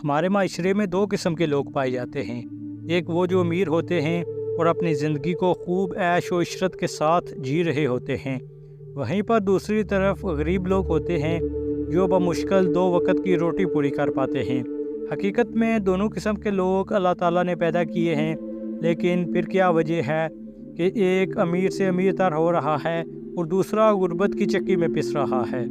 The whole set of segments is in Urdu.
ہمارے معاشرے میں دو قسم کے لوگ پائے جاتے ہیں، ایک وہ جو امیر ہوتے ہیں اور اپنی زندگی کو خوب عیش و عشرت کے ساتھ جی رہے ہوتے ہیں، وہیں پر دوسری طرف غریب لوگ ہوتے ہیں جو بمشکل 2 وقت کی روٹی پوری کر پاتے ہیں۔ حقیقت میں دونوں قسم کے لوگ اللہ تعالیٰ نے پیدا کیے ہیں، لیکن پھر کیا وجہ ہے کہ ایک امیر سے امیر تر ہو رہا ہے اور دوسرا غربت کی چکی میں پس رہا ہے؟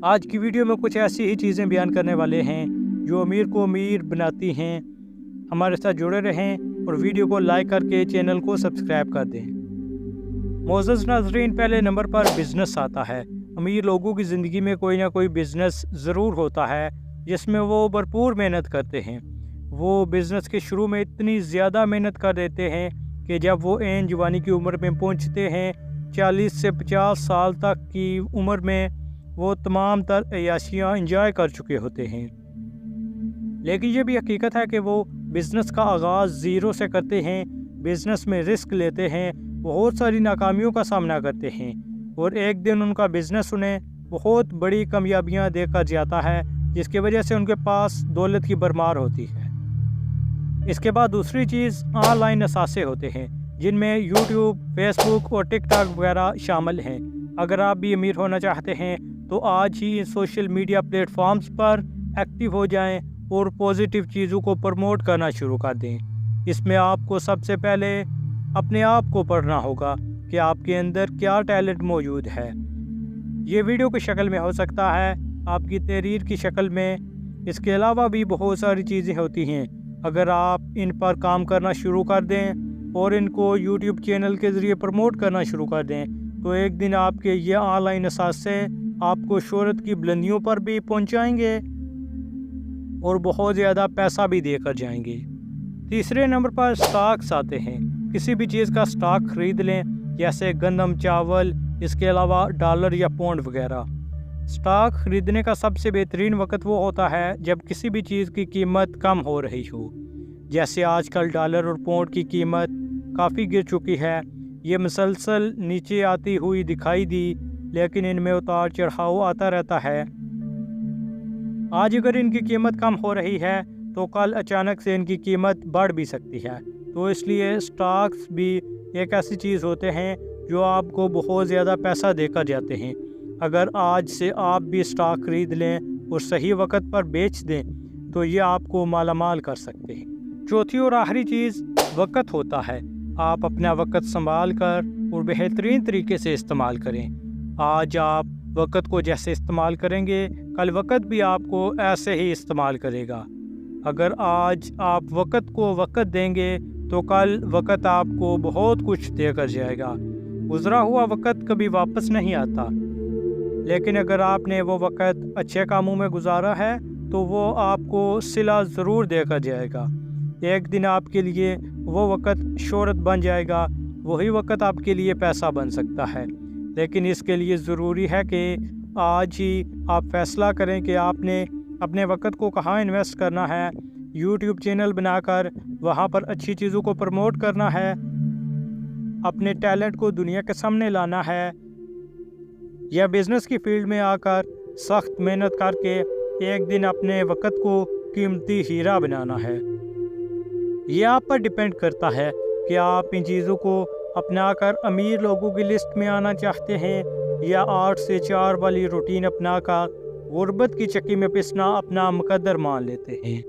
آج کی ویڈیو میں کچھ ایسی ہی چیزیں بیان کرنے والے ہیں جو امیر کو امیر بناتی ہیں۔ ہمارے ساتھ جڑے رہیں اور ویڈیو کو لائک کر کے چینل کو سبسکرائب کر دیں۔ معزز ناظرین، پہلے نمبر پر بزنس آتا ہے۔ امیر لوگوں کی زندگی میں کوئی نہ کوئی بزنس ضرور ہوتا ہے جس میں وہ بھرپور محنت کرتے ہیں۔ وہ بزنس کے شروع میں اتنی زیادہ محنت کر دیتے ہیں کہ جب وہ عین جوانی کی عمر میں پہنچتے ہیں، 40 سے 50 سال تک کی عمر میں وہ تمام تر عیاشیاں انجوائے کر چکے ہوتے ہیں۔ لیکن یہ بھی حقیقت ہے کہ وہ بزنس کا آغاز زیرو سے کرتے ہیں، بزنس میں رسک لیتے ہیں، بہت ساری ناکامیوں کا سامنا کرتے ہیں، اور ایک دن ان کا بزنس انہیں بہت بڑی کامیابیاں دے کر جاتا ہے، جس کی وجہ سے ان کے پاس دولت کی بھرمار ہوتی ہے۔ اس کے بعد دوسری چیز آن لائن اثاثے ہوتے ہیں، جن میں یوٹیوب، فیس بک اور ٹک ٹاک وغیرہ شامل ہیں۔ اگر آپ بھی امیر ہونا چاہتے ہیں تو آج ہی ان سوشل میڈیا پلیٹ فارمز پر ایکٹیو ہو جائیں اور پازیٹیو چیزوں کو پروموٹ کرنا شروع کر دیں۔ اس میں آپ کو سب سے پہلے اپنے آپ کو پڑھنا ہوگا کہ آپ کے اندر کیا ٹیلنٹ موجود ہے۔ یہ ویڈیو کی شکل میں ہو سکتا ہے، آپ کی تحریر کی شکل میں، اس کے علاوہ بھی بہت ساری چیزیں ہوتی ہیں۔ اگر آپ ان پر کام کرنا شروع کر دیں اور ان کو یوٹیوب چینل کے ذریعے پروموٹ کرنا شروع کر دیں تو ایک دن آپ کے یہ آن لائن اثاثے آپ کو شہرت کی بلندیوں پر بھی پہنچائیں گے اور بہت زیادہ پیسہ بھی دے کر جائیں گے۔ تیسرے نمبر پر سٹاکس آتے ہیں۔ کسی بھی چیز کا سٹاک خرید لیں، جیسے گندم، چاول، اس کے علاوہ ڈالر یا پونڈ وغیرہ۔ سٹاک خریدنے کا سب سے بہترین وقت وہ ہوتا ہے جب کسی بھی چیز کی قیمت کم ہو رہی ہو، جیسے آج کل ڈالر اور پونڈ کی قیمت کافی گر چکی ہے۔ یہ مسلسل نیچے آتی ہوئی دکھائی دی، لیکن ان میں اتار چڑھاؤ آتا رہتا ہے۔ آج اگر ان کی قیمت کم ہو رہی ہے تو کل اچانک سے ان کی قیمت بڑھ بھی سکتی ہے۔ تو اس لیے سٹاکس بھی ایک ایسی چیز ہوتے ہیں جو آپ کو بہت زیادہ پیسہ دے کر جاتے ہیں۔ اگر آج سے آپ بھی سٹاک خرید لیں اور صحیح وقت پر بیچ دیں تو یہ آپ کو مالا مال کر سکتے ہیں۔ چوتھی اور آخری چیز وقت ہوتا ہے۔ آپ اپنا وقت سنبھال کر اور بہترین طریقے سے استعمال کریں۔ آج آپ وقت کو جیسے استعمال کریں گے، کل وقت بھی آپ کو ایسے ہی استعمال کرے گا۔ اگر آج آپ وقت کو وقت دیں گے تو کل وقت آپ کو بہت کچھ دے کر جائے گا۔ گزرا ہوا وقت کبھی واپس نہیں آتا، لیکن اگر آپ نے وہ وقت اچھے کاموں میں گزارا ہے تو وہ آپ کو صلہ ضرور دے کر جائے گا۔ ایک دن آپ کے لیے وہ وقت شہرت بن جائے گا، وہی وقت آپ کے لیے پیسہ بن سکتا ہے۔ لیکن اس کے لیے ضروری ہے کہ آج ہی آپ فیصلہ کریں کہ آپ نے اپنے وقت کو کہاں انویسٹ کرنا ہے۔ یوٹیوب چینل بنا کر وہاں پر اچھی چیزوں کو پروموٹ کرنا ہے، اپنے ٹیلنٹ کو دنیا کے سامنے لانا ہے، یا بزنس کی فیلڈ میں آ کر سخت محنت کر کے ایک دن اپنے وقت کو قیمتی ہیرا بنانا ہے۔ یہ آپ پر ڈیپینڈ کرتا ہے کہ آپ ان چیزوں کو اپنا کر امیر لوگوں کی لسٹ میں آنا چاہتے ہیں یا 8 سے 4 والی روٹین اپنا کر غربت کی چکی میں پسنا اپنا مقدر مان لیتے ہیں۔